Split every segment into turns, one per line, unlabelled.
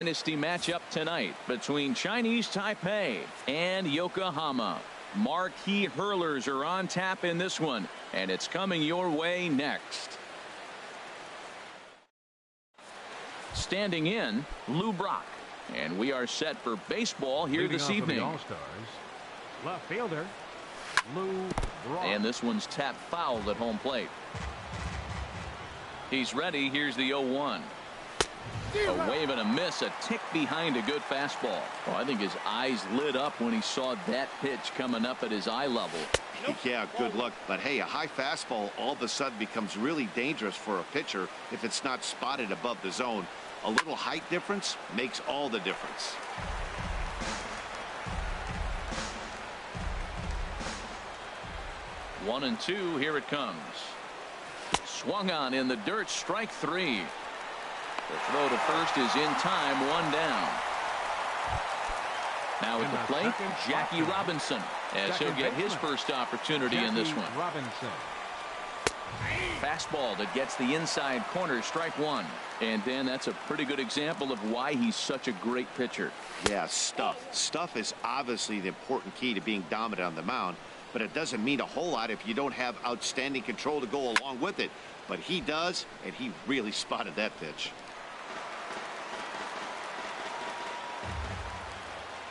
Dynasty matchup tonight between Chinese Taipei and Yokohama. Marquee hurlers are on tap in this one, and it's coming your way next. Standing in, Lou Brock, and we are set for baseball here this evening.
All-Stars, left fielder Lou Brock.
And this one's tapped foul at home plate. He's ready. Here's the 0-1. A wave and a miss, a tick behind a good fastball. Oh, I think his eyes lit up when he saw that pitch coming up at his eye level.
Yeah, good luck. But hey, a high fastball all of a sudden becomes really dangerous for a pitcher if it's not spotted above the zone. A little height difference makes all the difference.
One and two, here it comes. Swung on in the dirt, strike three. The throw to first is in time, one down. Now at the plate, Jackie Robinson, as he'll get his first opportunity in this one. Fastball that gets the inside corner, strike one. And then that's a pretty good example of why he's such a great pitcher.
Yeah, stuff. Stuff is obviously the important key to being dominant on the mound, but it doesn't mean a whole lot if you don't have outstanding control to go along with it. But he does, and he really spotted that pitch.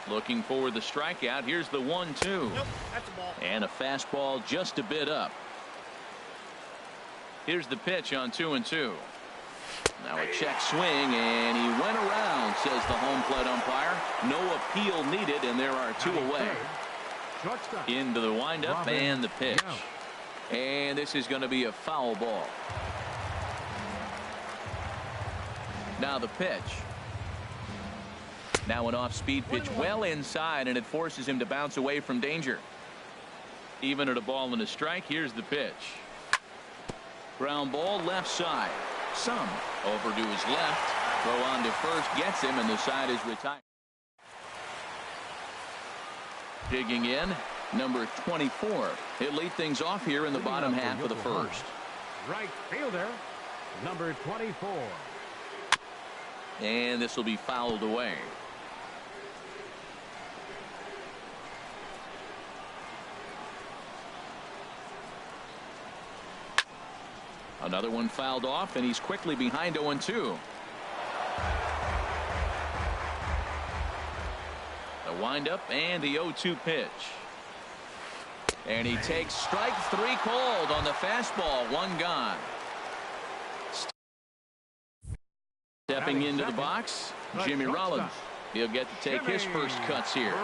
Looking for the strikeout. Here's the 1-2.
Nope, that's a ball.
And a fastball just a bit up. Here's the pitch on 2-2. Now a check swing, and he went around, says the home plate umpire. No appeal needed, and there are two away. Into the windup and the pitch. And this is going to be a foul ball. Now the pitch. Now an off-speed pitch well inside, and it forces him to bounce away from danger. Even at a ball and a strike, here's the pitch. Ground ball left side. Some over to his left. Throw on to first gets him, and the side is retired. Digging in, number 24. He'll lead things off here in the bottom half of the first.
Right fielder, number 24.
And this will be fouled away. Another one fouled off, and he's quickly behind 0-2. The windup and the 0-2 pitch. And he takes strike three called on the fastball. One gone. Stepping into the box, Jimmy Rollins. He'll get to take his first cuts here.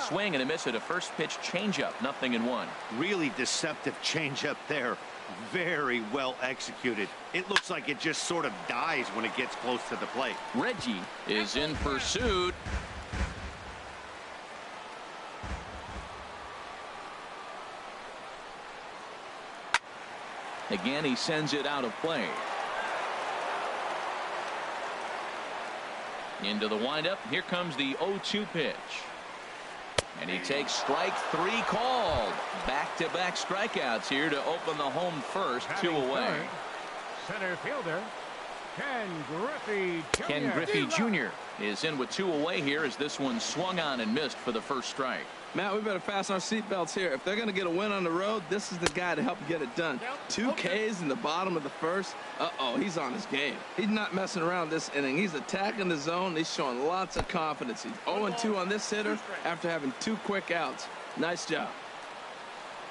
Swing and a miss at a first pitch changeup. 0-1.
Really deceptive changeup there. Very well executed. It looks like it just sort of dies when it gets close to the plate.
Reggie is in pursuit. Again, he sends it out of play. Into the windup. Here comes the 0-2 pitch. And he takes strike three called. Back-to-back strikeouts here to open the home first. Two away.
Center fielder Ken Griffey Jr.
Ken Griffey Jr. is in with two away here as this one swung on and missed for the first strike.
Matt, we better fasten our seatbelts here. If they're going to get a win on the road, this is the guy to help get it done. 2 Ks in the bottom of the first. He's on his game. He's not messing around this inning. He's attacking the zone. He's showing lots of confidence. He's 0-2 on this hitter after having 2 quick outs. Nice job.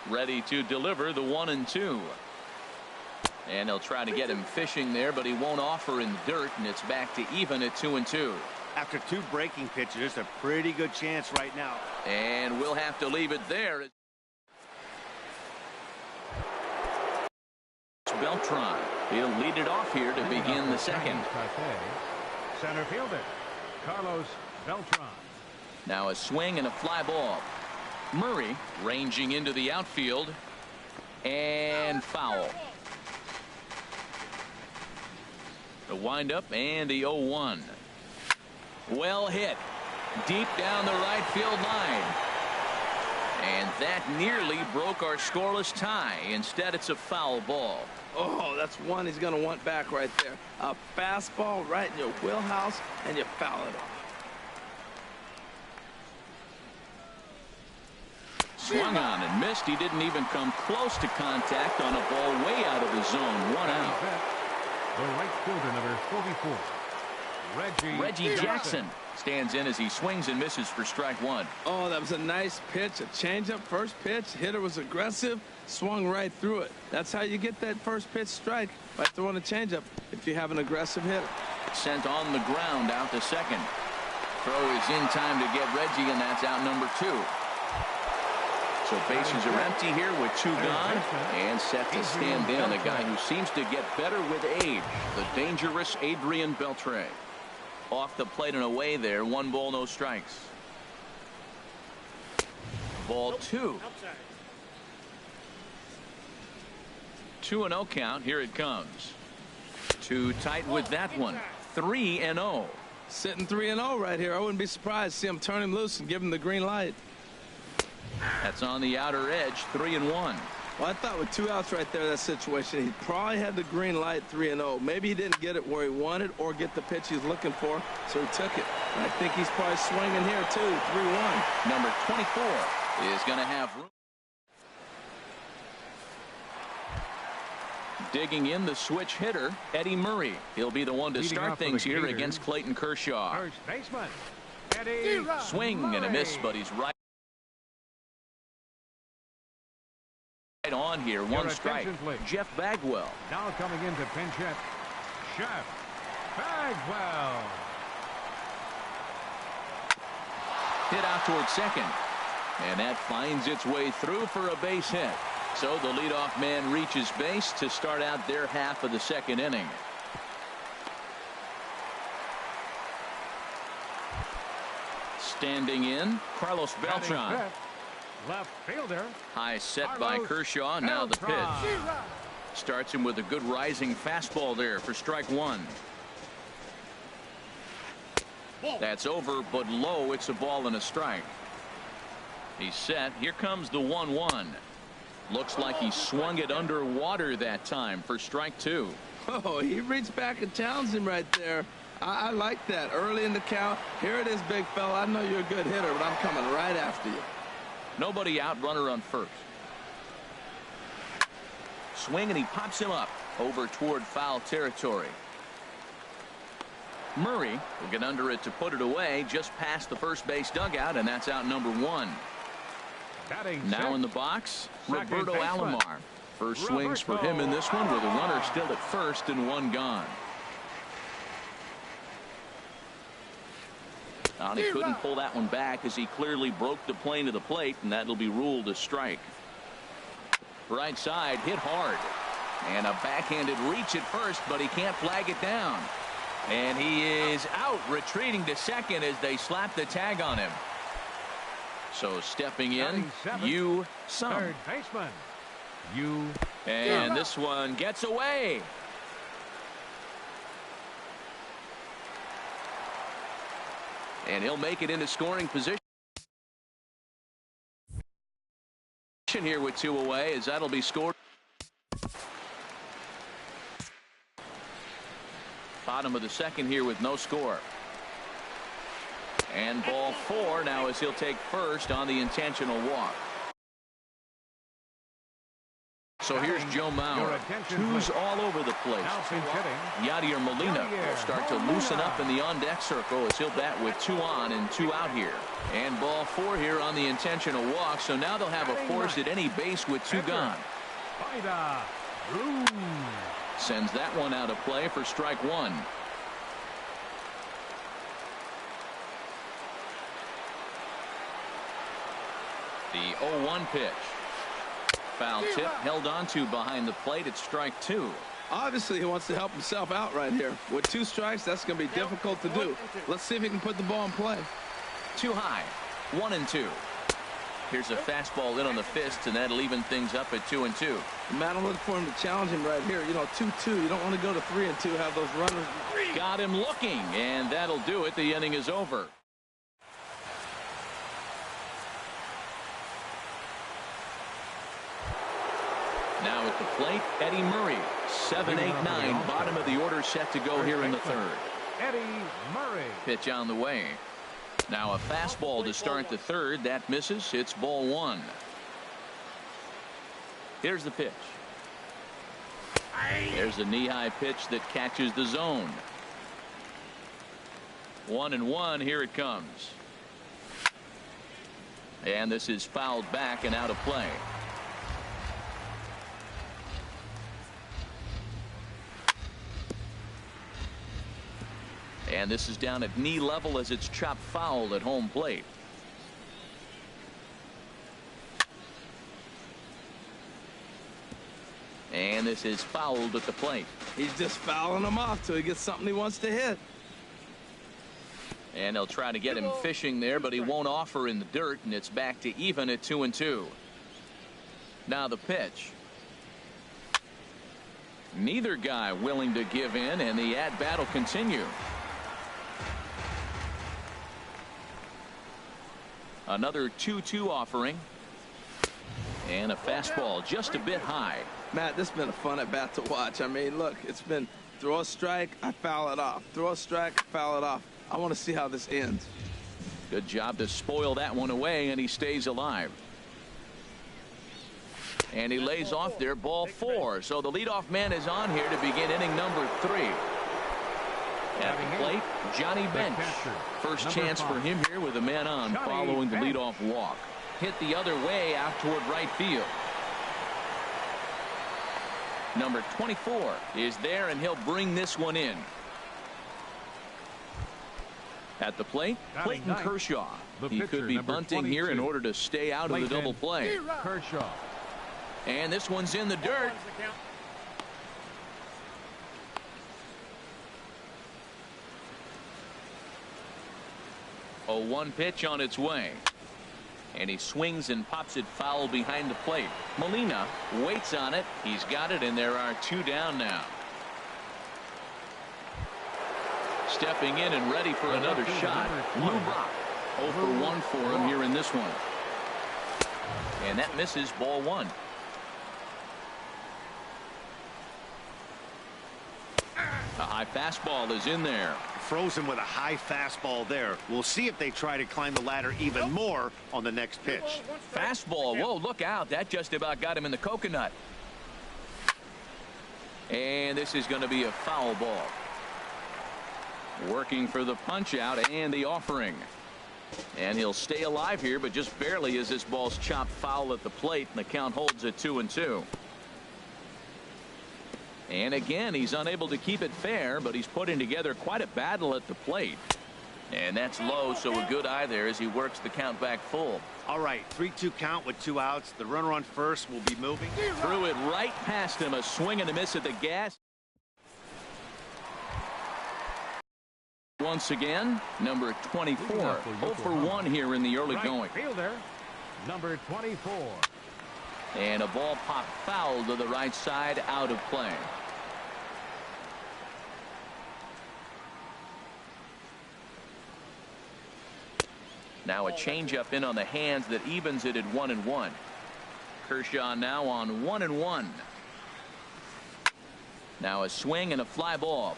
Ready to deliver the 1-2. And they'll try to get him fishing there, but he won't offer in the dirt, and it's back to even at 2-2.
After 2 breaking pitches, there's a pretty good chance right now.
And we'll have to leave it there. Beltran. He'll lead it off here to begin the second.
Center fielder Carlos Beltran.
Now a swing and a fly ball. Murray ranging into the outfield. And foul. The windup and the 0-1. Well hit. Deep down the right field line. And that nearly broke our scoreless tie. Instead, it's a foul ball.
Oh, that's one he's going to want back right there. A fastball right in your wheelhouse, and you foul it off.
Swung on and missed. He didn't even come close to contact on a ball way out of the zone. 1 out.
The right fielder, number 44,
Reggie Jackson stands in as he swings and misses for strike 1.
Oh, that was a nice pitch, a changeup first pitch. Hitter was aggressive, swung right through it. That's how you get that first pitch strike, by throwing a changeup if you have an aggressive hitter.
Sent on the ground out to second. Throw is in time to get Reggie, and that's out number 2. So bases are empty here with 2 gone, and set to stand in a guy who seems to get better with age, the dangerous Adrian Beltre. Off the plate and away there. 1 ball, no strikes. Ball 2. 2-0 count. Here it comes. Too tight with that one. 3-0.
Sitting 3-0 right here. I wouldn't be surprised to see him turn him loose and give him the green light.
That's on the outer edge. 3-1.
Well, I thought with 2 outs right there, that situation, he probably had the green light. 3-0. Maybe he didn't get it where he wanted or get the pitch he's looking for, so he took it. And I think he's probably swinging here too. 3-1.
Number 24 is going to have room. Digging in the switch hitter, Eddie Murray. He'll be the one to start things here against Clayton Kershaw.
first baseman, Eddie.
Swing and a miss, but he's right on here. 1 strike. Jeff Bagwell.
Now coming into pinch hit, Jeff Bagwell.
Hit out toward second, and that finds its way through for a base hit. So the leadoff man reaches base to start out their half of the second inning. Standing in, Carlos Beltran.
Left fielder.
High set by Kershaw. Now the pitch. Starts him with a good rising fastball there for strike 1. That's over, but low. It's a ball and a strike. He's set. Here comes the 1-1. Looks like he swung it underwater that time for strike 2.
Oh, he reached back and challenged him right there. I like that. Early in the count. Here it is, big fella. I know you're a good hitter, but I'm coming right after you.
Nobody out, runner on first. Swing, and he pops him up over toward foul territory. Murray will get under it to put it away just past the first base dugout, and that's out number 1. Now in the box, Roberto Alomar. First swings for him in this one with a runner still at first and 1 gone. He couldn't pull that one back as he clearly broke the plane of the plate, and that'll be ruled a strike. Right side, hit hard. And a backhanded reach at first, but he can't flag it down. And he is out, retreating to second as they slap the tag on him. So stepping in, Yu Sung.
Third baseman, Yu.
And this one gets away. And he'll make it into scoring position here with 2 away, as that'll be scored. Bottom of the second here with no score. And ball 4 now as he'll take first on the intentional walk. So here's Joe Mauer. 2s all over the place. Yadier Molina will start to loosen up in the on-deck circle as he'll bat with 2 on and 2 out here. And ball 4 here on the intentional walk. So now they'll have a force at any base with 2 gone. Sends that one out of play for strike 1. The 0-1 pitch. Foul tip held on to behind the plate at strike 2.
Obviously, he wants to help himself out right here. With 2 strikes, that's going to be difficult to do. Let's see if he can put the ball in play.
Too high. 1-2. Here's a fastball in on the fist, and that'll even things up at 2-2.
Man, I'm looking for him to challenge him right here. You know, 2-2. You don't want to go to 3-2, have those runners.
Got him looking, and that'll do it. The inning is over. Now at the plate, Eddie Murray. 7-8-9, bottom of the order set to go here in the third.
Eddie Murray.
Pitch on the way. Now a fastball to start the third. That misses. It's ball one. Here's the pitch. There's a knee-high pitch that catches the zone. 1-1. Here it comes. And this is fouled back and out of play. And this is down at knee level as it's chopped foul at home plate. And this is fouled at the plate.
He's just fouling him off till he gets something he wants to hit.
And they'll try to get him fishing there, but he won't offer in the dirt, and it's back to even at 2-2. Now the pitch. Neither guy willing to give in, and the at-bat will continue. Another 2-2 offering. And a fastball just a bit high.
Matt, this has been a fun at bat to watch. I mean, look, it's been throw a strike, I foul it off. Throw a strike, foul it off. I want to see how this ends.
Good job to spoil that one away, and he stays alive. And he lays off there, ball four. So the leadoff man is on here to begin inning number 3. At the plate, Johnny Bench. First chance for him here with a man on following the leadoff walk. Hit the other way out toward right field. Number 24 is there, and he'll bring this one in. At the plate, Clayton Kershaw. He could be bunting here in order to stay out of the double play.
Kershaw.
And this one's in the dirt. A 1 pitch on its way. And he swings and pops it foul behind the plate. Molina waits on it. He's got it, and there are 2 down now. Stepping in and ready for another shot, Lou Brock. 0 for 1 for him here in this one. And that misses, ball 1. A high fastball is in there.
Frozen with a high fastball there. We'll see if they try to climb the ladder even more on the next pitch.
Fastball. Whoa, look out. That just about got him in the coconut. And this is going to be a foul ball. Working for the punch out and the offering. And he'll stay alive here, but just barely as this ball's chopped foul at the plate, and the count holds at 2-2. And again, he's unable to keep it fair, but he's putting together quite a battle at the plate. And that's low, so a good eye there as he works the count back full.
All right, 3-2 count with 2 outs. The runner on first will be moving.
Threw it right past him. A swing and a miss at the gas. Once again, number 24. 0 for 1 here in the early going.
Fielder, number 24.
And a ball popped foul to the right side, out of play. Now a changeup in on the hands that evens it at 1-1. Kershaw now on 1-1. Now a swing and a fly ball.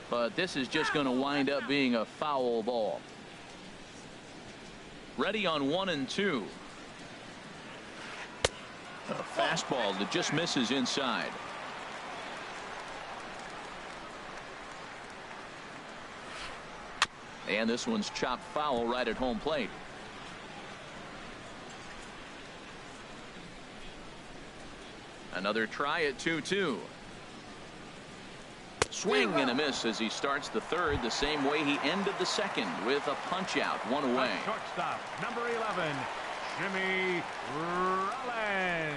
But this is just going to wind up being a foul ball. Ready on 1-2. A fastball that just misses inside. And this one's chopped foul right at home plate. Another try at 2-2. Swing and a miss as he starts the third the same way he ended the second, with a punch out, 1 away.
Shortstop, number 11, Jimmy Rollins.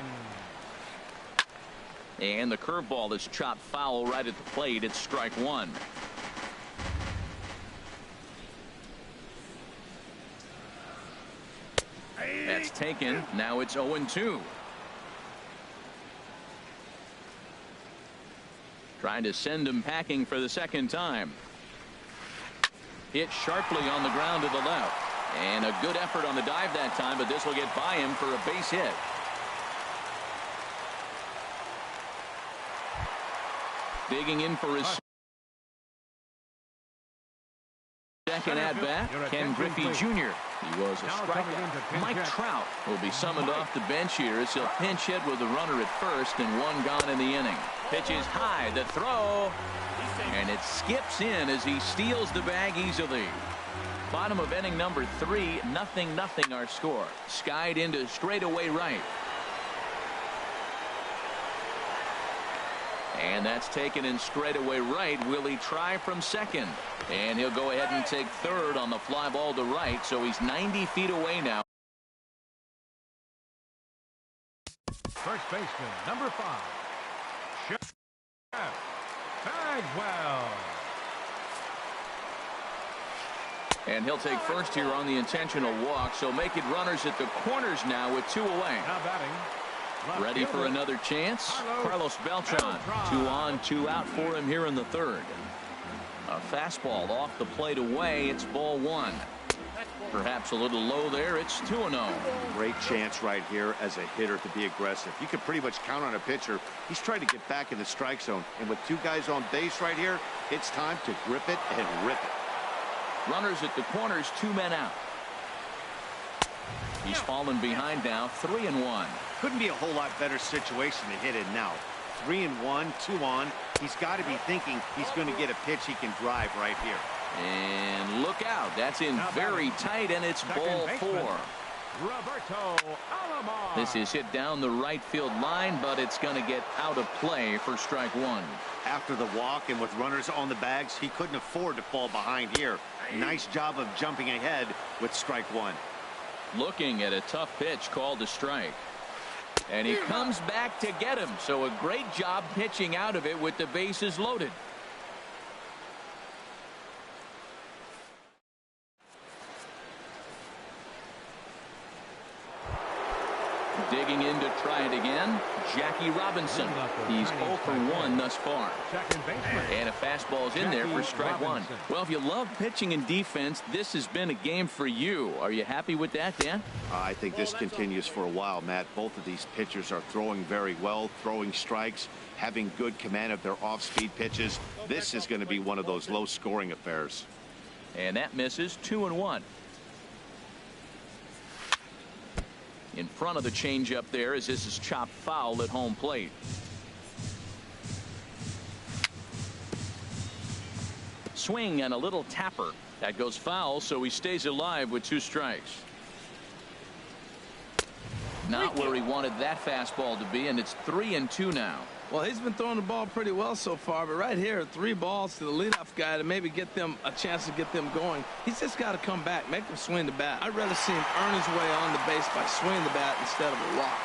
And the curveball is chopped foul right at the plate. It's strike 1. That's taken. Now it's 0-2. Trying to send him packing for the second time. Hit sharply on the ground to the left. And a good effort on the dive that time, but this will get by him for a base hit. Digging in for his second at bat, Ken Griffey Jr. He was a strikeout. Mike Trout will be summoned off the bench here as he'll pinch hit with a runner at first and one gone in the inning. Pitch is high, the throw, and it skips in as he steals the bag easily. Bottom of inning number 3, 0-0 our score. Skied into straightaway right. And that's taken in straightaway right. Will he try from second? And he'll go ahead and take third on the fly ball to right, so he's 90 feet away now.
First baseman, number 5. Chef Bagwell.
And he'll take first here on the intentional walk, so make it runners at the corners now with 2 away.
Now batting.
Ready for another chance? Carlos Beltran. 2 on, 2 out for him here in the third. A fastball off the plate away. It's ball 1. Perhaps a little low there. It's 2-0.
Great chance right here as a hitter to be aggressive. You can pretty much count on a pitcher. He's trying to get back in the strike zone. And with 2 guys on base right here, it's time to grip it and rip it.
Runners at the corners, 2 men out. He's fallen behind now, 3-1.
Couldn't be a whole lot better situation to hit it now. 3-1, 2 on. He's got to be thinking he's going to get a pitch he can drive right here.
And look out. That's in very tight, and it's ball 4.
Roberto Alomar.
This is hit down the right field line, but it's going to get out of play for strike 1.
After the walk and with runners on the bags, he couldn't afford to fall behind here. Nice job of jumping ahead with strike 1.
Looking at a tough pitch called a strike. And he comes back to get him. So a great job pitching out of it with the bases loaded. Digging in to try it again, Jackie Robinson. He's 0 for 1 thus far. And a fastball's in there for strike 1. Well, if you love pitching and defense, this has been a game for you. Are you happy with that, Dan?
I think this continues for a while, Matt. Both of these pitchers are throwing very well, throwing strikes, having good command of their off-speed pitches. This is going to be one of those low-scoring affairs.
And that misses. 2-1. In front of the changeup there as this is chopped foul at home plate. Swing and a little tapper. That goes foul, so he stays alive with 2 strikes. Not where he wanted that fastball to be, and it's 3-2 now.
Well, he's been throwing the ball pretty well so far, but right here, 3 balls to the leadoff guy to maybe get them a chance to get them going. He's just got to come back, make them swing the bat. I'd rather see him earn his way on the base by swinging the bat instead of a walk.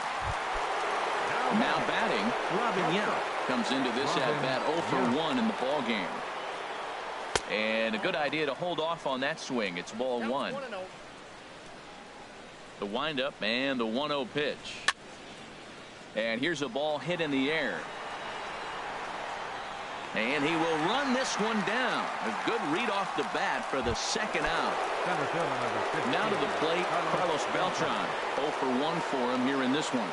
Now batting, Robin Yao comes into this at-bat 0 for 1 in the ball game. And a good idea to hold off on that swing. It's ball 1. The windup and the 1-0 pitch. And here's a ball hit in the air. And he will run this one down. A good read off the bat for the second out. Now to the plate, Carlos Beltran. 0 for 1 for him here in this one.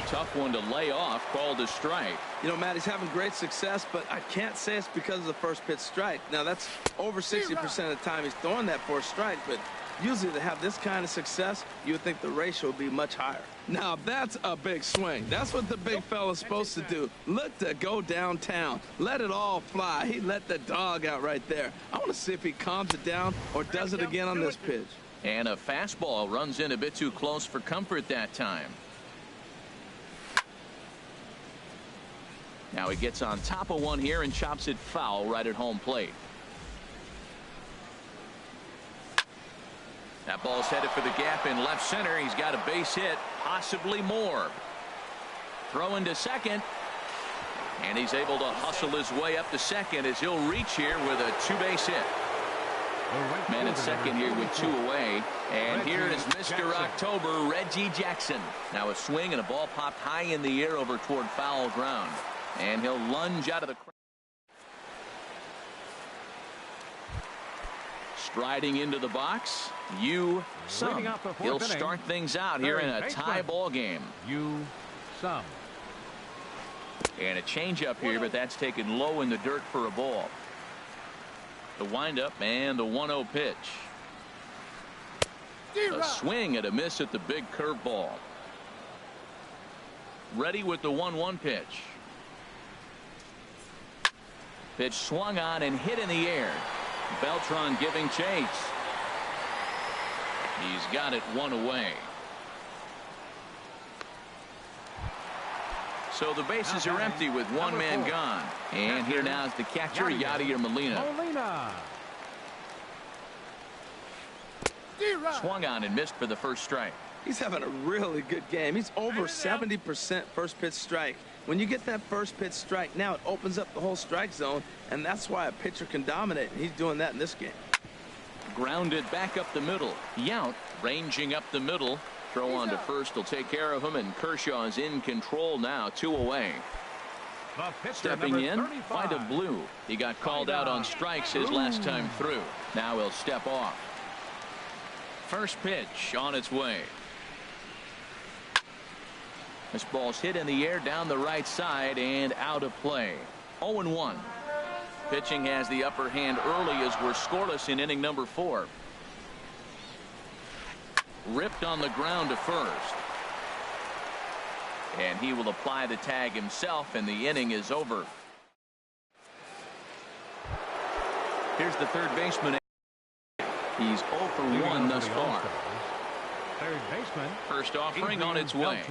Tough one to lay off, called a strike.
You know, Matt, he's having great success, but I can't say it's because of the first pitch strike. Now, that's over 60% of the time he's throwing that for a strike, but usually to have this kind of success, you would think the ratio would be much higher. Now, that's a big swing. That's what the big fella's supposed to do. Look to go downtown. Let it all fly. He let the dog out right there. I want to see if he calms it down or does it again on this pitch.
And a fastball runs in a bit too close for comfort that time. Now he gets on top of one here and chops it foul right at home plate. That ball's headed for the gap in left center. He's got a base hit, possibly more. Throw into second. And he's able to hustle his way up to second as he'll reach here with a 2-base hit. Man at second here with 2 away. And here is Mr. October, Reggie Jackson. Now a swing and a ball popped high in the air over toward foul ground. And he'll lunge out of the crowd. Striding into the box, Yu Sum. He'll start things out here in a tie ball game.
Yu Sum.
And a changeup here, but that's taken low in the dirt for a ball. The windup and the 1-0 pitch. A swing and a miss at the big curveball. Ready with the 1-1 pitch. Pitch swung on and hit in the air. Beltran giving chase. He's got it one away. So the bases are empty with one man gone. And here now is the catcher, Yadier Molina. Swung on and missed for the first strike.
He's having a really good game. He's over 70% first pitch strike. When you get that first pitch strike, now it opens up the whole strike zone, and that's why a pitcher can dominate, and he's doing that in this game.
Grounded back up the middle. Yount ranging up the middle. Throw on to first will take care of him, and Kershaw is in control now, 2 away. Stepping in, Vida Blue. He got called out on strikes his last time through. Now he'll step off. First pitch on its way. This ball's hit in the air down the right side and out of play. 0-1. Pitching has the upper hand early as we're scoreless in inning number 4. Ripped on the ground to first. And he will apply the tag himself, and the inning is over. Here's the third baseman. He's 0 for 1 thus far.
Third baseman.
First offering on its way.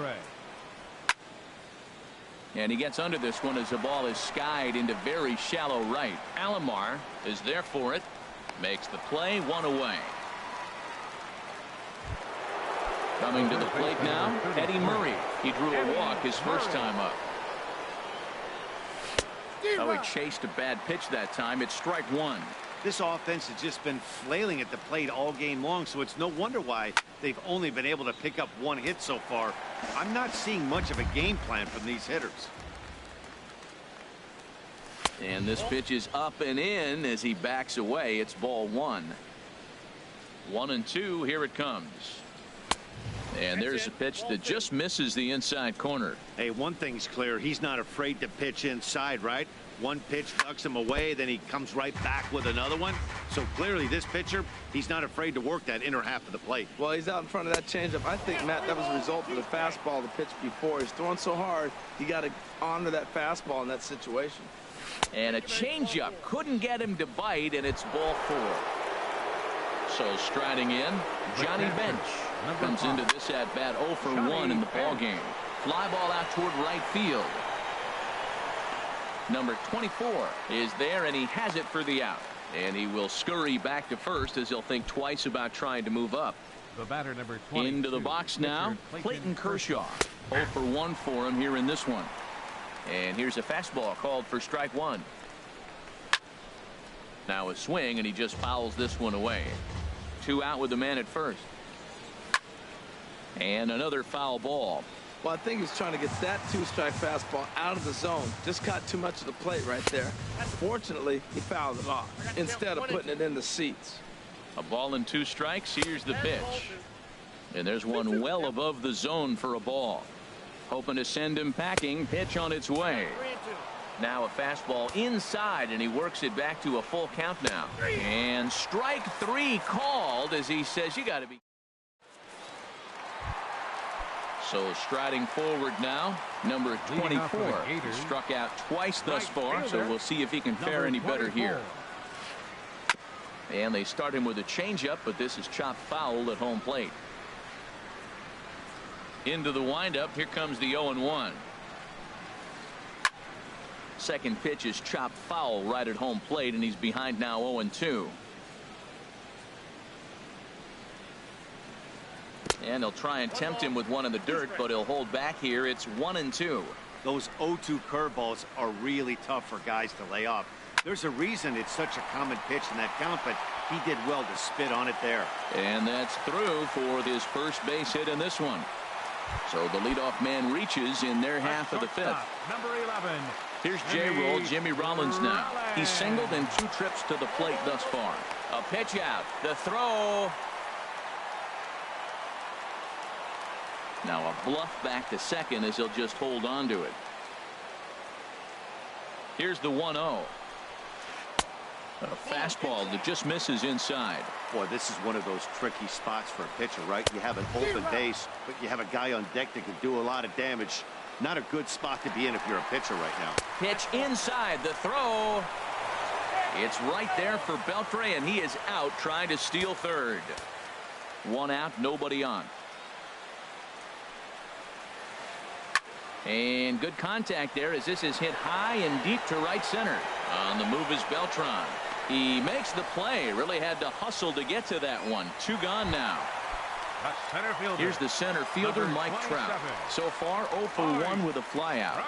And he gets under this one as the ball is skied into very shallow right. Alomar is there for it. Makes the play, 1 away. Coming to the plate now, Eddie Murray. He drew a walk his first time up. Oh, he chased a bad pitch that time. It's strike 1.
This offense has just been flailing at the plate all game long, so it's no wonder why they've only been able to pick up 1 hit so far. I'm not seeing much of a game plan from these hitters.
And this pitch is up and in as he backs away. It's ball 1. 1-2. Here it comes. And there's a pitch that just misses the inside corner.
Hey, one thing's clear. He's not afraid to pitch inside, right? One pitch ducks him away, then he comes right back with another one. So clearly this pitcher, he's not afraid to work that inner half of the plate.
Well, he's out in front of that changeup. I think, Matt, that was a result of the fastball the pitch before. He's throwing so hard, you got to honor that fastball in that situation.
And a changeup couldn't get him to bite, and it's ball 4. So striding in, Johnny Bench comes into this at bat 0 for 1 in the ball game. Fly ball out toward right field. Number 24 is there, and he has it for the out. And he will scurry back to first as he'll think twice about trying to move up.
The batter, number 22,
into the box now, Clayton Kershaw. 0 for 1 for him here in this one. And here's a fastball called for strike 1. Now a swing, and he just fouls this one away. 2 out with the man at first. And another foul ball.
Well, I think he's trying to get that 2-strike fastball out of the zone. Just caught too much of the plate right there. Fortunately, he fouled it off instead of putting it in the seats.
A ball and 2 strikes. Here's the pitch. And there's one well above the zone for a ball. Hoping to send him packing. Pitch on its way. Now a fastball inside, and he works it back to a full count now. And strike 3 called as he says, you got to be. So striding forward now, number 24. He struck out twice thus far, so we'll see if he can fare any better here. And they start him with a changeup, but this is chopped foul at home plate. Into the windup, here comes the 0-1. Second pitch is chopped foul right at home plate, and he's behind now 0-2. And they'll try and tempt him with one in the dirt, but he'll hold back here. It's 1-2.
Those 0-2 curveballs are really tough for guys to lay off. There's a reason it's such a common pitch in that count, but he did well to spit on it there.
And that's through for his first base hit in this one. So the leadoff man reaches in their half of the 5th.
Number 11.
Here's J-Roll, Jimmy Rollins now. He's singled in 2 trips to the plate thus far. A pitch out. The throw. Now a bluff back to second as he'll just hold on to it. Here's the 1-0. A fastball that just misses inside.
Boy, this is one of those tricky spots for a pitcher, right? You have an open base, but you have a guy on deck that can do a lot of damage. Not a good spot to be in if you're a pitcher right now.
Pitch inside, the throw. It's right there for Beltre, and he is out trying to steal third. 1 out, nobody on. And good contact there as this is hit high and deep to right center. On the move is Beltran. He makes the play. Really had to hustle to get to that one. 2 gone now. Here's the center fielder, Mike Trout. So far, 0 for 1 with a flyout.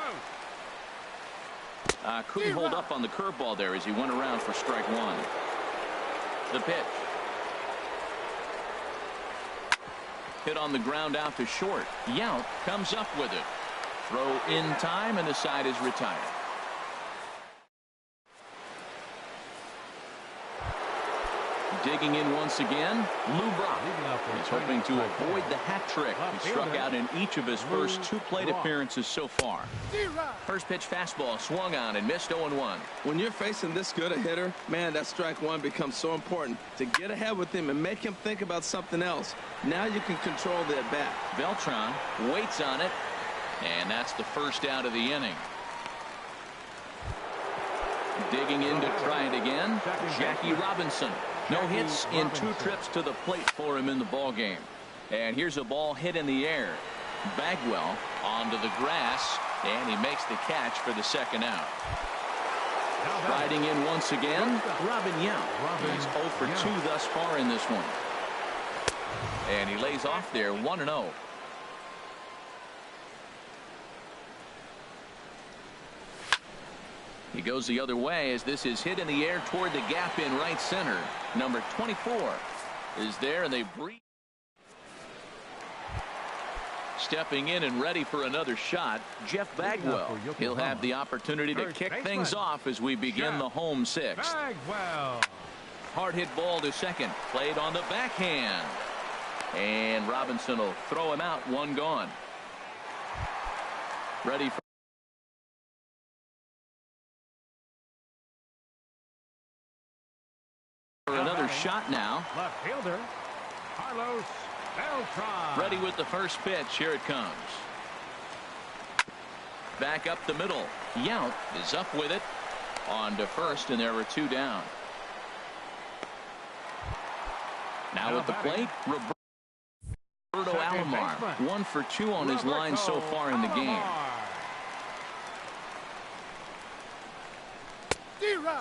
Couldn't hold up on the curveball there as he went around for strike 1. The pitch. Hit on the ground out to short. Yount comes up with it. Throw in time, and the side is retired. Digging in once again, Lou Brock. He's hoping to avoid the hat trick. He struck out in each of his first 2 plate appearances so far. First pitch fastball swung on and missed 0-1.
When you're facing this good a hitter, man, that strike 1 becomes so important to get ahead with him and make him think about something else. Now you can control the at-bat.
Beltran waits on it, and that's the first out of the inning. Digging in to try it again, Jackie Robinson. No hits in 2 trips to the plate for him in the ball game. And here's a ball hit in the air. Bagwell onto the grass, and he makes the catch for the second out. Riding in once again, Robin Yount. He's 0 for 2 thus far in this one. And he lays off there, 1-0. He goes the other way as this is hit in the air toward the gap in right center. Number 24 is there, and they breathe. Stepping in and ready for another shot, Jeff Bagwell. He'll have the opportunity to kick things off as we begin the home 6th. Hard hit ball to second. Played on the backhand. And Robinson will throw him out. 1 gone. Ready for another shot now.
Left fielder, Carlos Beltran.
Ready with the first pitch. Here it comes. Back up the middle. Yount is up with it. On to first, and there were 2 down. Now at the plate, Roberto Alomar. 1 for 2 on his line so far in the game.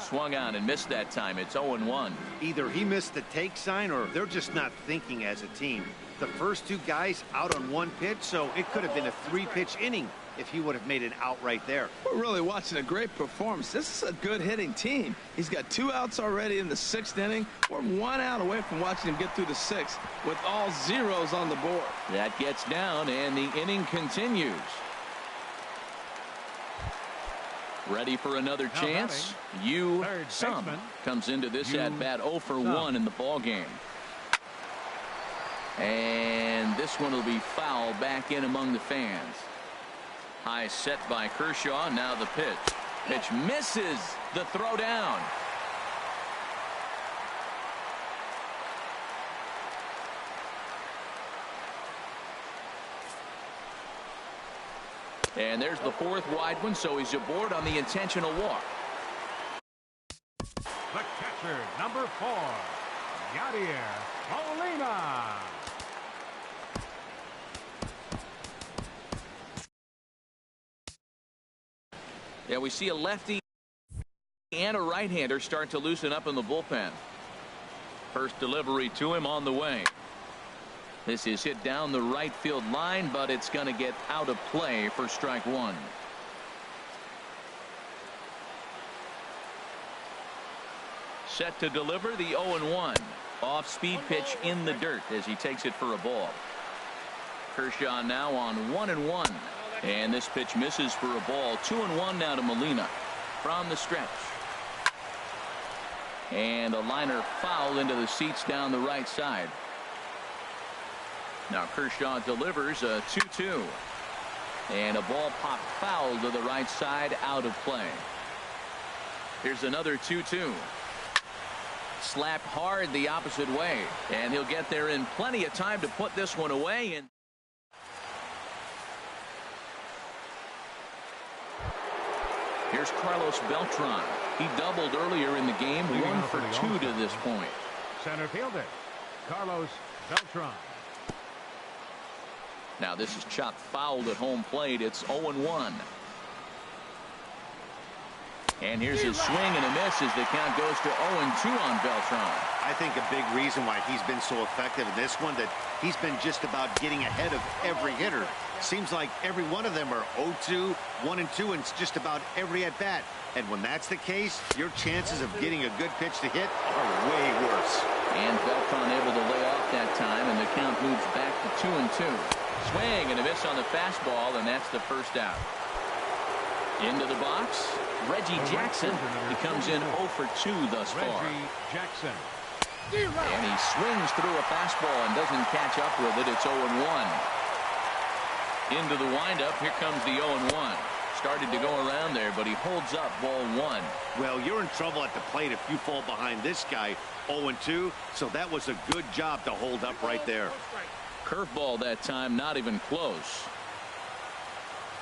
Swung on and missed that time. It's 0-1.
Either he missed the take sign or they're just not thinking as a team. The first 2 guys out on 1 pitch, so it could have been a 3-pitch inning if he would have made an out right there.
We're really watching a great performance. This is a good hitting team. He's got 2 outs already in the 6th inning. We're 1 out away from watching him get through the 6th with all zeros on the board.
That gets down, and the inning continues. Ready for another chance. Sum comes into this at bat 0 for 1 in the ball game. And this one will be foul back in among the fans. High set by Kershaw. Now the pitch. Pitch misses. The throw down. And there's the 4th wide one, so he's aboard on the intentional walk.
The catcher, number 4, Yadier Molina.
Yeah, we see a lefty and a right-hander start to loosen up in the bullpen. First delivery to him on the way. This is hit down the right field line, but it's going to get out of play for strike 1. Set to deliver the 0-1. Off-speed pitch in the dirt as he takes it for a ball. Kershaw now on 1-1. And this pitch misses for a ball. 2-1 now to Molina from the stretch. And a liner foul into the seats down the right side. Now Kershaw delivers a 2-2. And a ball popped foul to the right side, out of play. Here's another 2-2. Slapped hard the opposite way, and he'll get there in plenty of time to put this one away. And here's Carlos Beltran. He doubled earlier in the game, 1 for 2 to this point.
Center fielder, Carlos Beltran.
Now this is chopped fouled at home plate. It's 0-1. And here's his swing and a miss as the count goes to 0-2 on Beltran.
I think a big reason why he's been so effective in this one, that he's been just about getting ahead of every hitter. Seems like every one of them are 0-2, 1-2, and it's just about every at bat. And when that's the case, your chances of getting a good pitch to hit are way worse.
And Beltran able to lay off that time, and the count moves back to 2-2. Swing and a miss on the fastball, and that's the first out. Into the box, Reggie Jackson. He comes in 0 for 2 thus far.
Reggie Jackson.
And he swings through a fastball and doesn't catch up with it. It's 0-1. Into the windup. Here comes the 0-1. Started to go around there, but he holds up ball 1.
Well, you're in trouble at the plate if you fall behind this guy 0-2. So that was a good job to hold up right there.
Curveball that time, not even close.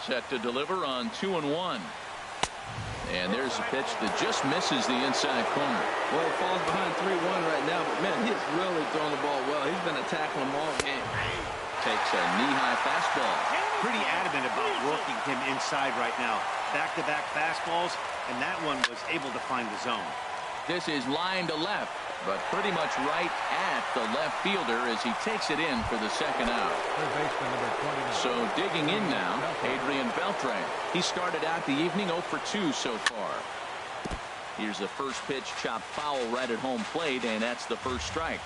Set to deliver on 2-1. And there's a pitch that just misses the inside corner.
Well, he falls behind 3-1 right now, but man, he's really throwing the ball well. He's been attacking them all game.
Takes a knee-high fastball.
Pretty adamant about working him inside right now. Back-to-back fastballs, and that one was able to find the zone.
This is line to left, but pretty much right at the left fielder as he takes it in for the second out. So digging in now, Adrian Beltre. He started out the evening 0 for 2 so far. Here's the first pitch, chopped foul right at home plate, and that's the first strike.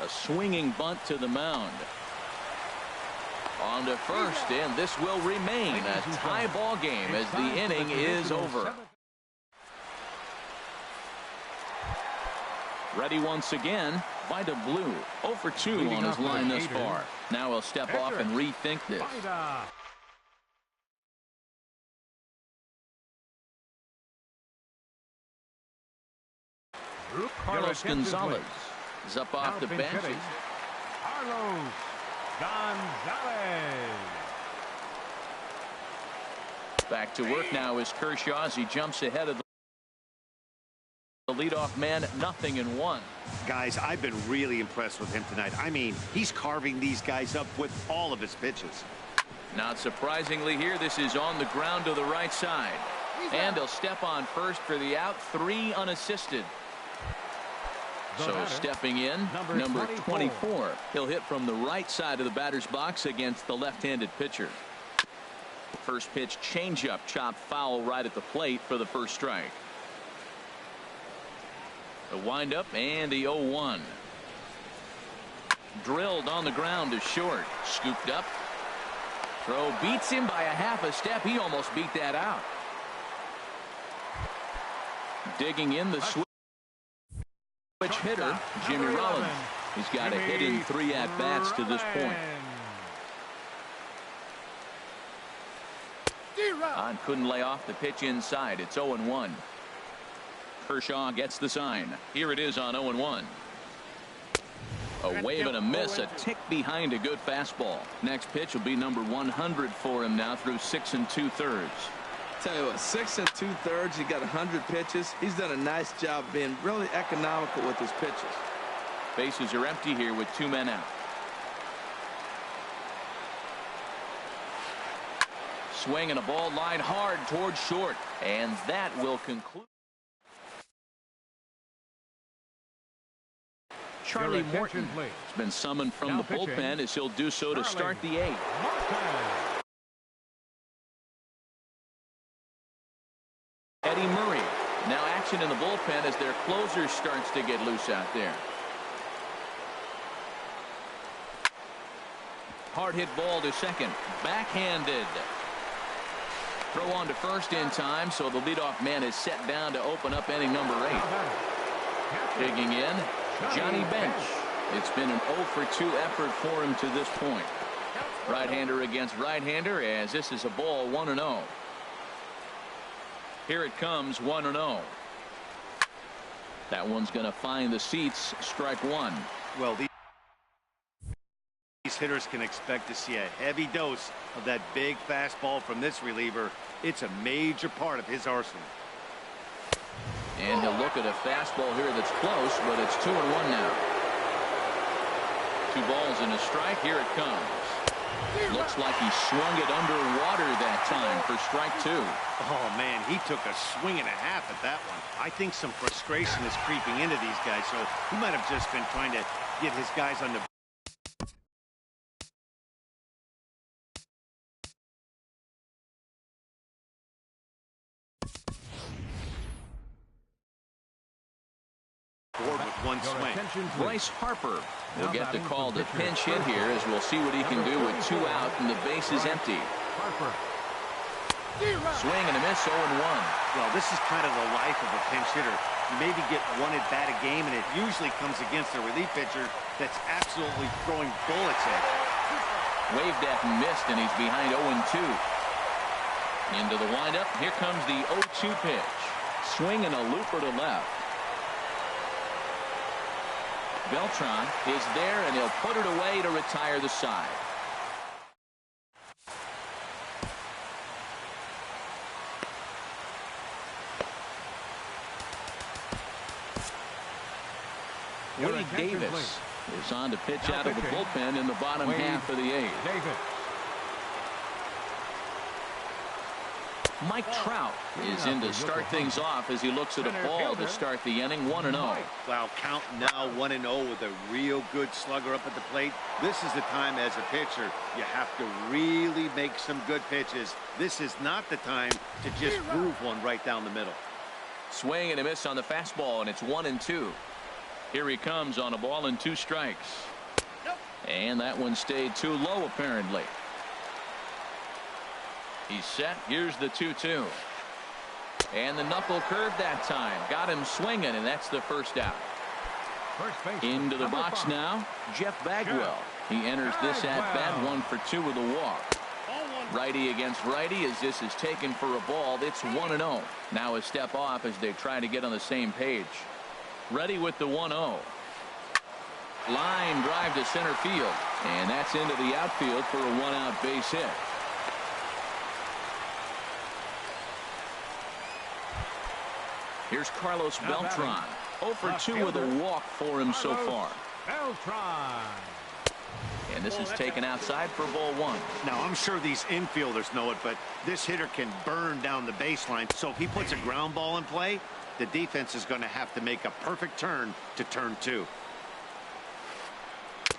A swinging bunt to the mound. On to first, and this will remain a tie ball game as the inning is over. Ready once again, Vida Blue. 0 for 2 on his line thus far. Now he'll step off and rethink this. Carlos Gonzalez is up off the bench.
Carlos Gonzalez.
Back to work now is Kershaw as he jumps ahead of the leadoff man. 0-1.
Guys, I've been really impressed with him tonight. I mean, he's carving these guys up with all of his pitches.
Not surprisingly here, this is on the ground to the right side. And he'll step on first for the out. 3 unassisted. So stepping in, number 24. He'll hit from the right side of the batter's box against the left-handed pitcher. First pitch changeup, chopped foul right at the plate for the first strike. The windup and the 0-1. Drilled on the ground to short. Scooped up. Throw beats him by a half a step. He almost beat that out. Digging in the switch hitter, Jimmy Rollins. He's got a hit in 3 at-bats to this point. Couldn't lay off the pitch inside. It's 0-1. Kershaw gets the sign. Here it is on 0-1. A wave and a miss, a tick behind a good fastball. Next pitch will be number 100 for him now through 6 2/3.
Tell you what, 6 2/3. He got 100 pitches. He's done a nice job being really economical with his pitches.
Bases are empty here with 2 men out. Swing and a ball line hard towards short, and that will conclude. Charlie Morton has been summoned from the bullpen as he'll do so to start the 8th. Eddie Murray now action in the bullpen as their closer starts to get loose out there. Hard hit ball to second. Backhanded. Throw on to first in time, so the leadoff man is set down to open up inning number 8. Digging in, Johnny Bench. It's been an 0 for 2 effort for him to this point. Right-hander against right-hander, as this is a ball 1-0. Here it comes, 1-0. That one's going to find the seats. Strike one.
Well, these hitters can expect to see a heavy dose of that big fastball from this reliever. It's a major part of his arsenal.
And he'll look at a fastball here that's close, but it's 2-1 now. 2 balls and a strike. Here it comes. Looks like he swung it underwater that time for strike 2.
Oh, man, he took a swing and a half at that one. I think some frustration is creeping into these guys, so he might have just been trying to get his guys on the board with one swing.
Bryce Harper will get the call to pinch hit here, as we'll see what he can do with 2 out and the base is empty. Swing and a miss, 0-1.
Well, this is kind of the life of a pinch hitter. You maybe get 1 at bat a game, and it usually comes against a relief pitcher that's absolutely throwing bullets at you.
Waved at and missed, and he's behind 0-2. Into the windup. Here comes the 0-2 pitch. Swing and a looper to left. Beltran is there, and he'll put it away to retire the side. Woody Davis is on to pitch out of the bullpen in the bottom half of the 8th. Mike Trout is in to start things off as he looks at a ball to start the inning. 1-0.
Well, count now 1-0 with a real good slugger up at the plate. This is the time as a pitcher you have to really make some good pitches. This is not the time to just groove one right down the middle.
Swing and a miss on the fastball, and it's 1-2. Here he comes on a ball and 2 strikes. And that one stayed too low, apparently. He's set. Here's the 2-2. And the knuckle curve that time. Got him swinging, and that's the first out. Into the box now, Jeff Bagwell. He enters this at-bat 1 for 2 with a walk. Righty against righty as this is taken for a ball. It's 1-0. Now a step off as they try to get on the same page. Ready with the 1-0. Line drive to center field. And that's into the outfield for a 1-out base hit. Here's Carlos Beltran. 0 for 2 with a walk for him so far. And this is taken outside for ball 1.
Now, I'm sure these infielders know it, but this hitter can burn down the baseline. So if he puts a ground ball in play, the defense is going to have to make a perfect turn to turn 2.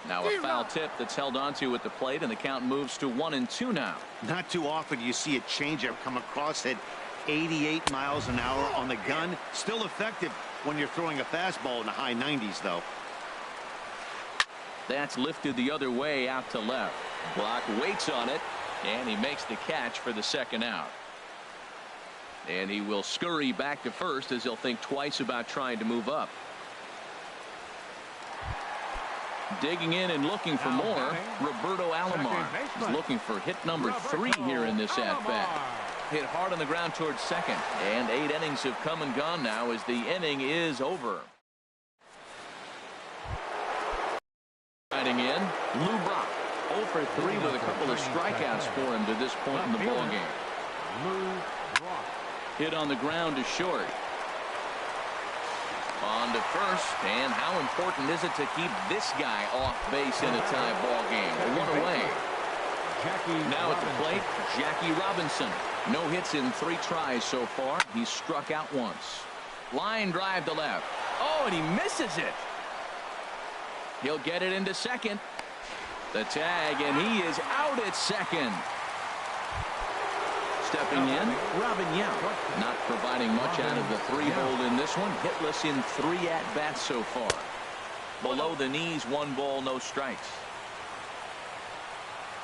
Now a foul tip that's held onto at the plate, and the count moves to 1-2 now.
Not too often you see a changeup come across at 88 miles an hour on the gun. Still effective when you're throwing a fastball in the high 90s, though.
That's lifted the other way out to left. Block waits on it, and he makes the catch for the 2nd out. And he will scurry back to first as he'll think twice about trying to move up. Digging in and looking for more, Roberto Alomar is looking for hit number 3 here in this at-bat. Hit hard on the ground towards second, and 8 innings have come and gone now as the inning is over. Riding in, Lou Brock, 0 for 3 with a couple of strikeouts for him to this point in the ballgame. Hit on the ground to short. On to first, and how important is it to keep this guy off base in a tie ball game? 1 away. Now at the plate, Jackie Robinson. No hits in 3 tries so far. He's struck out once. Line drive to left. Oh, and he misses it. He'll get it into second. The tag, and he is out at second. Stepping in, Robin Yount, not providing much out of the 3-hole in this one. Hitless in 3 at-bats so far. Below the knees, 1 ball, no strikes.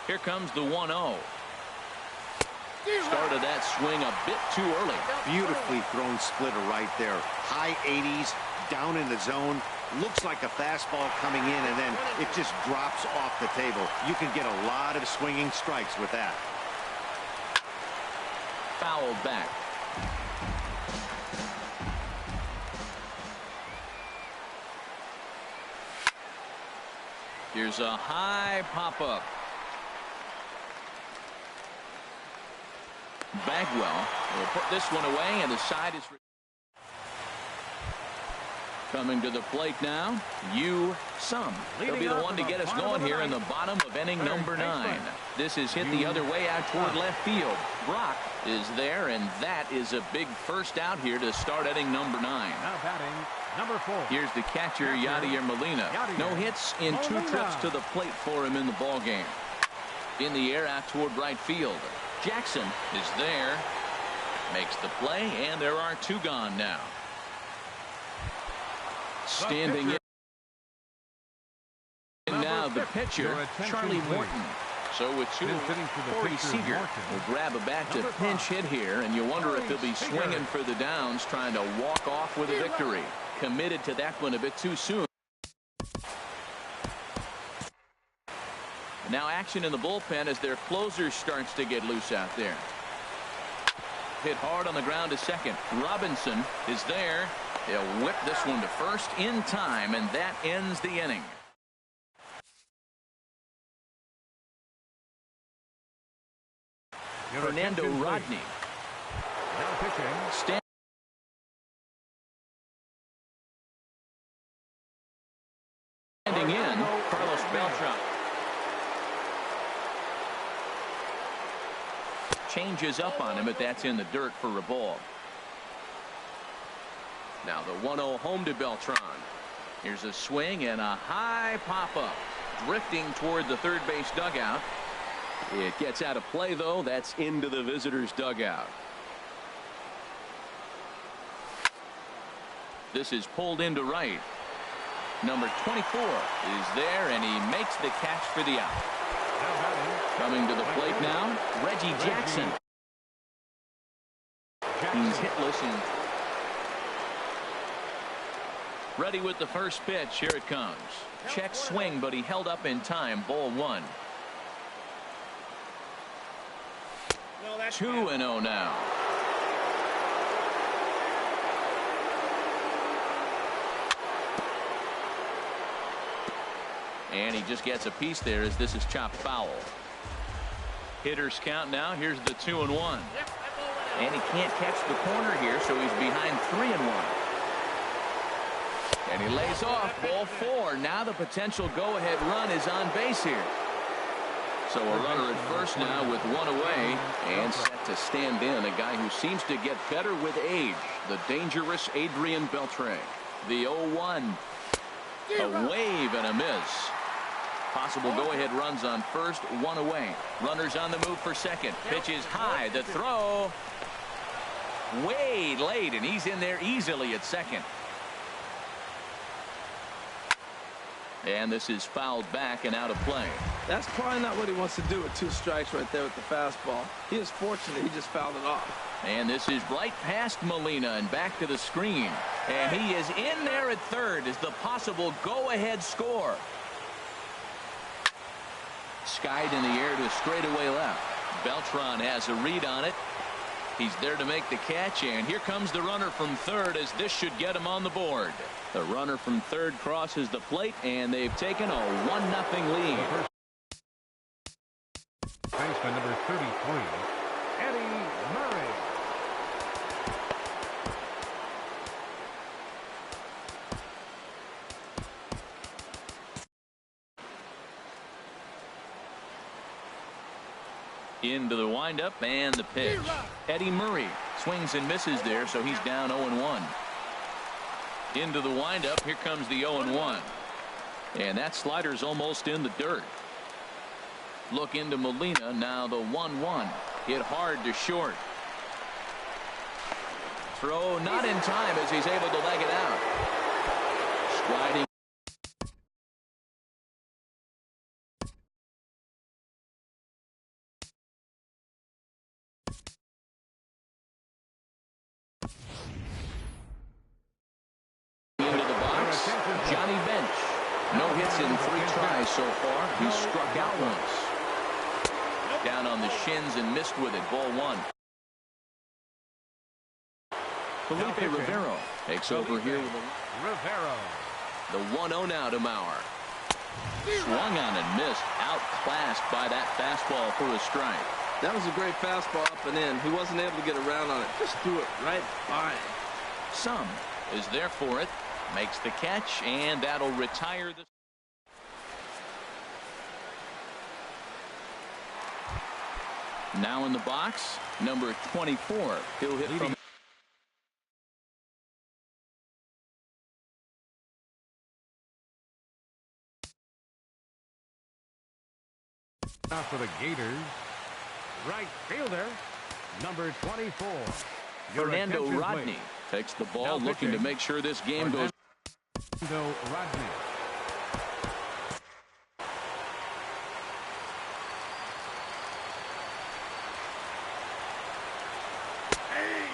Here comes the 1-0. Started that swing a bit too early.
Beautifully thrown splitter right there. High 80s, down in the zone. looks like a fastball coming in, and then it just drops off the table. You can get a lot of swinging strikes with that.
Fouled back. Here's a high pop-up. Bagwell will put this one away, and the side is coming to the plate now. Sum. He'll be the one to get us going here in the bottom of inning number 9. This is hit the other way out toward left field. Brock is there, and that is a big first out here to start inning number 9.
Now batting, number 4.
Here's the catcher, Yadier Molina. No hits in 2 trips to the plate for him in the ball game. In the air out toward right field. Jackson is there, makes the play, and there are 2 gone now. Standing in now the pitcher, Charlie Morton. So with 2, Corey Seager will grab a bat to pinch hit here, and you wonder if he'll be swinging for the downs, trying to walk off with a victory. Committed to that one a bit too soon. Now action in the bullpen as their closer starts to get loose out there. Hit hard on the ground to second. Robinson is there. He'll whip this one to first in time, and that ends the inning. Fernando Rodney.
Now pitching.
Standing in, Carlos Beltran. Changes up on him, but that's in the dirt for a ball. Now the 1-0 home to Beltran. Here's a swing and a high pop-up. Drifting toward the third base dugout. It gets out of play, though. That's into the visitors' dugout. This is pulled into right. Number 24 is there, and he makes the catch for the out. Coming to the plate now, Reggie Jackson. He's hitless and ready with the first pitch. Here it comes. Check swing, but he held up in time. Ball 1. 2-0 now. And he just gets a piece there as this is chopped foul. Hitters count now. Here's the 2-1. And he can't catch the corner here, so he's behind 3-1. And he lays off. Ball 4. Now the potential go-ahead run is on base here. So a runner at first now with 1 away and set to stand in. A guy who seems to get better with age. The dangerous Adrian Beltre. The 0-1. A wave and a miss. Possible go-ahead runs on first, 1 away. Runners on the move for second. Pitch is high. The throw way late, and he's in there easily at second. And this is fouled back and out of play.
That's probably not what he wants to do with 2 strikes right there with the fastball. He is fortunate he just fouled it off.
And this is right past Molina and back to the screen. And he is in there at third as the possible go-ahead score. Skied in the air to straightaway left. Beltran has a read on it. He's there to make the catch, and here comes the runner from third as this should get him on the board. The runner from third crosses the plate, and they've taken a 1-0 lead.
Baseman number 33, Eddie Murray.
Into the windup and the pitch. Eddie Murray swings and misses there, so he's down 0-1. Into the windup. Here comes the 0-1. And that slider's almost in the dirt. Look into Molina. Now the 1-1. Hit hard to short. Throw not in time as he's able to leg it out. Striding. hits in 3 tries so far. He's struck out once. Down on the shins and missed with it. Ball 1. Felipe Rivero takes over here with
Rivero.
the 1-0 now to Mauer. Swung on and missed. Outclassed by that fastball for a strike.
That was a great fastball up and in. He wasn't able to get around on it. Just threw it right by him.
Some is there for it. Makes the catch, and that'll retire the... Now in the box, number 24. He'll hit from...
Now for the Gators, right fielder, number 24.
Fernando Rodney takes the ball, looking to make sure this game goes.
Fernando Rodney.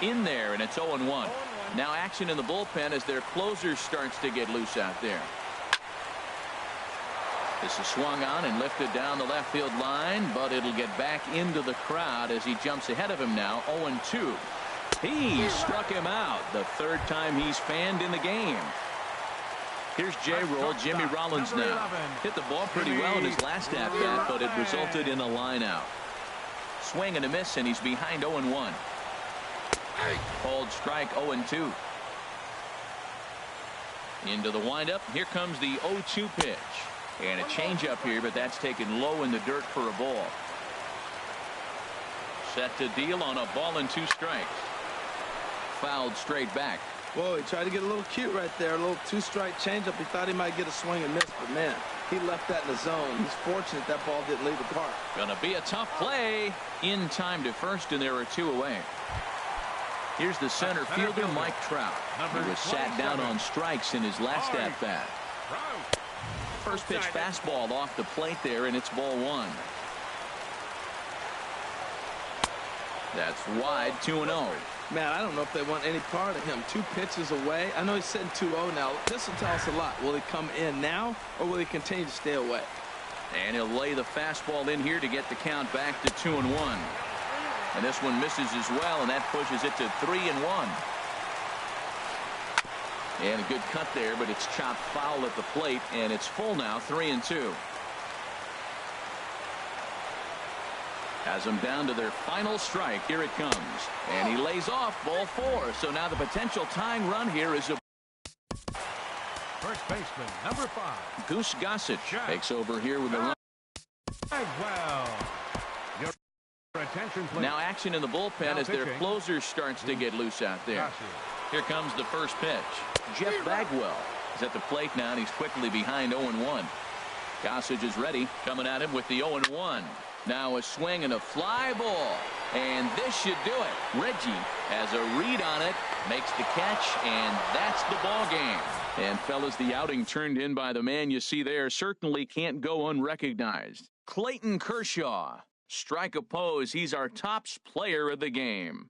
In there, and it's 0-1. Now action in the bullpen as their closer starts to get loose out there. This is swung on and lifted down the left field line, but it'll get back into the crowd as he jumps ahead of him now. 0-2. He struck him out the 3rd time he's fanned in the game. Here's J-Roll. Jimmy Rollins now. Hit the ball pretty well in his last at-bat, but it resulted in a line out. Swing and a miss, and he's behind 0-1. Called strike. 0-2. Into the windup. Here comes the 0-2 pitch. And a changeup here, but that's taken low in the dirt for a ball. Set to deal on a ball and 2 strikes. Fouled straight back.
Whoa, he tried to get a little cute right there. A little 2-strike changeup. He thought he might get a swing and miss, but man, he left that in the zone. He's fortunate that ball didn't leave the park.
Gonna be a tough play. In time to first, and there are 2 away. Here's the center fielder, Mike Trout. He was sat down on strikes in his last at-bat. First pitch fastball off the plate there, and it's ball 1. That's wide. 2-0.
Man, I don't know if they want any part of him. 2 pitches away. I know he's sitting 2-0 now. This will tell us a lot. Will he come in now, or will he continue to stay away?
And he'll lay the fastball in here to get the count back to 2-1. And this one misses as well, and that pushes it to 3-1. And a good cut there, but it's chopped foul at the plate, and it's full now. 3-2. Has them down to their final strike. Here it comes. And he lays off ball 4. So now the potential tying run here is a...
First baseman, number 5.
Goose Gossett takes over here with a run.
Well, your attention, please.
Now action in the bullpen as their closer starts to get loose out there. Here comes the first pitch. Jeff Bagwell is at the plate now, and he's quickly behind 0-1. Gossage is ready, coming at him with the 0-1. Now a swing and a fly ball, and this should do it. Reggie has a read on it, makes the catch, and that's the ball game. And fellas, the outing turned in by the man you see there certainly can't go unrecognized. Clayton Kershaw. Strike oppose. He's our tops player of the game.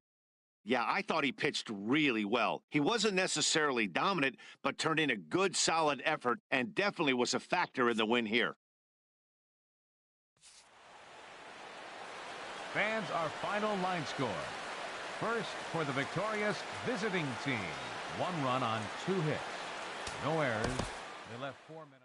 Yeah, I thought he pitched really well. He wasn't necessarily dominant, but turned in a good, solid effort and definitely was a factor in the win here.
Fans, our final line score. First, for the victorious visiting team. 1 run on 2 hits. No errors. They left 4 minutes.